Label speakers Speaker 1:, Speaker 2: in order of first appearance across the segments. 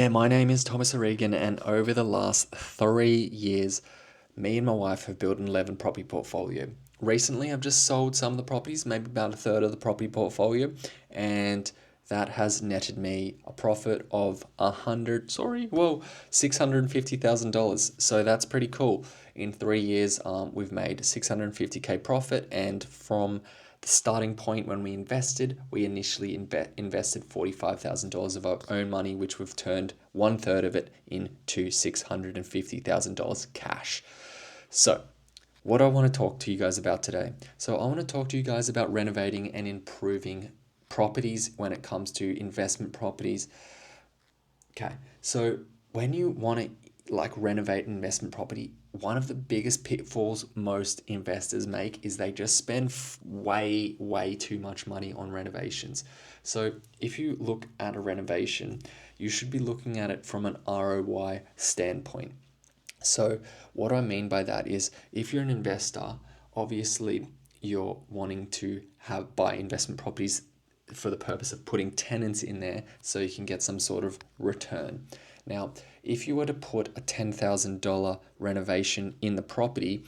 Speaker 1: And my name is Thomas O'Regan, and over the last 3 years, me and my wife have built an 11 property portfolio. Recently, I've just sold some of the properties, maybe about a third of the property portfolio, and that has netted me a profit of $650,000. So that's pretty cool. In 3 years, we've made 650K profit, and from the starting point when we invested, we initially invested $45,000 of our own money, which we've turned one third of it into $650,000 cash. So, what I want to talk to you guys about today. So, I want to talk to you guys about renovating and improving properties when it comes to investment properties. Okay, so when you want to renovate an investment property, one of the biggest pitfalls most investors make is they just spend way too much money on renovations. So if you look at a renovation, you should be looking at it from an ROI standpoint. So what I mean by that is if you're an investor, obviously you're wanting to have buy investment properties for the purpose of putting tenants in there so you can get some sort of return. Now, if you were to put a $10,000 renovation in the property,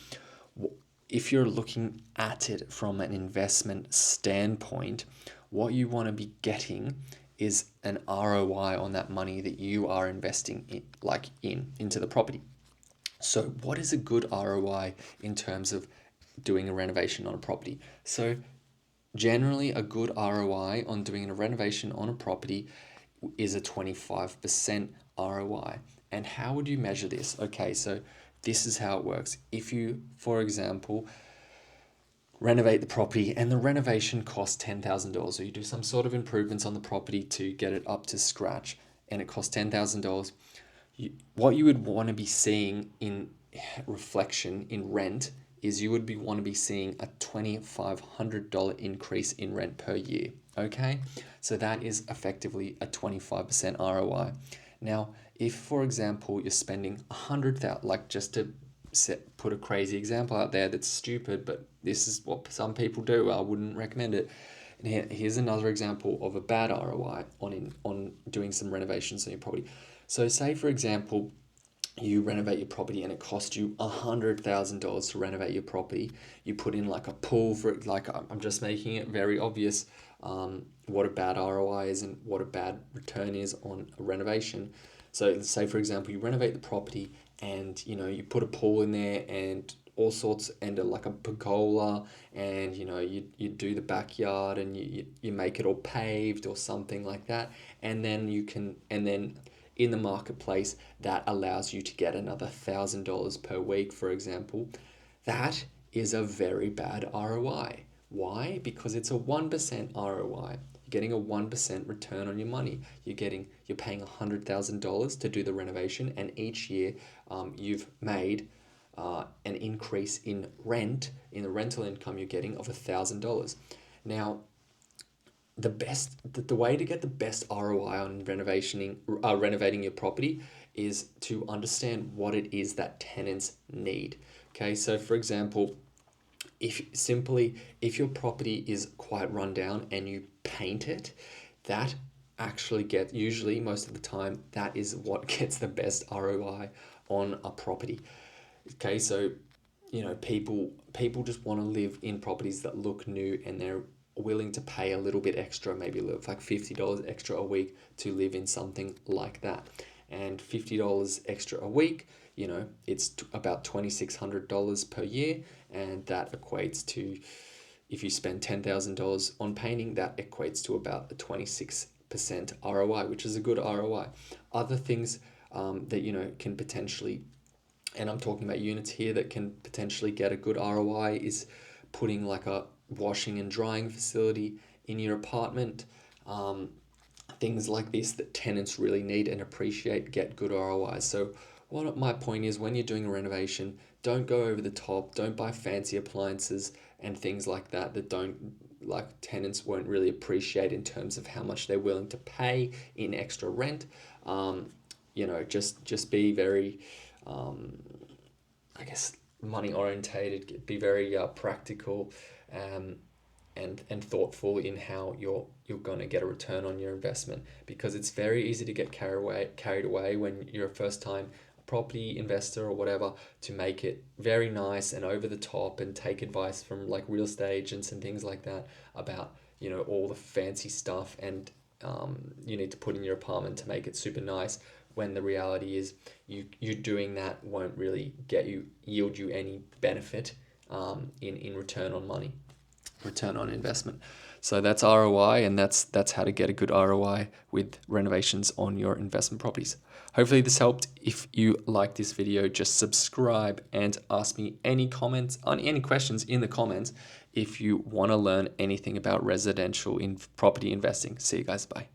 Speaker 1: if you're looking at it from an investment standpoint, what you want to be getting is an ROI on that money that you are investing into the property. So, what is a good ROI in terms of doing a renovation on a property? So, generally, a good ROI on doing a renovation on a property is a 25% ROI. And how would you measure this? Okay, so this is how it works. If you, for example, renovate the property and the renovation costs $10,000, or you do some sort of improvements on the property to get it up to scratch and it costs $10,000, what you would want to be seeing in reflection in rent is you would want to be seeing a $2,500 increase in rent per year. Okay, so that is effectively a 25% ROI. Now, if for example you're spending 100,000, like just to put a crazy example out there that's stupid, but this is what some people do. I wouldn't recommend it. And here's another example of a bad ROI on doing some renovations on your property. So say for example, you renovate your property and it costs you $100,000 to renovate your property. You put in like a pool for it. Like I'm just making it very obvious what a bad ROI is and what a bad return is on a renovation. So let's say for example you renovate the property and you put a pool in there and all sorts and like a pergola, and you do the backyard and you make it all paved or something like that, and then in the marketplace that allows you to get another $1,000 per week, for example. That is a very bad ROI. Why? Because it's a 1% ROI. You're getting a 1% return on your money. You're paying $100,000 to do the renovation, and each year you've made an increase in the rental income you're getting of $1,000. Now, the way to get the best ROI on renovating your property is to understand what it is that tenants need. Okay, so for example, if your property is quite run down and you paint it, that usually most of the time that is what gets the best ROI on a property. Okay, so people just want to live in properties that look new, and they're willing to pay a little bit extra, maybe like $50 extra a week to live in something like that. And $50 extra a week, it's about $2,600 per year, and that equates to, if you spend $10,000 on painting, that equates to about a 26% ROI, which is a good ROI. Other things that can potentially, and I'm talking about units here that can potentially get a good ROI, is putting like a washing and drying facility in your apartment. Things like this that tenants really need and appreciate get good ROIs. So what my point is, when you're doing a renovation, don't go over the top. Don't buy fancy appliances and things like that don't, like, tenants won't really appreciate in terms of how much they're willing to pay in extra rent. Just be very I guess money orientated, be very practical, and thoughtful in how you're going to get a return on your investment, because it's very easy to get carried away when you're a first time property investor or whatever, to make it very nice and over the top and take advice from like real estate agents and things like that about, you know, all the fancy stuff, and you need to put in your apartment to make it super nice, when the reality is you doing that won't really yield you any benefit in return on money, return on investment. So that's ROI, and that's how to get a good ROI with renovations on your investment properties. Hopefully this helped. If you like this video, just subscribe and ask me any comments on any questions in the comments if you want to learn anything about residential in property investing. See you guys. Bye.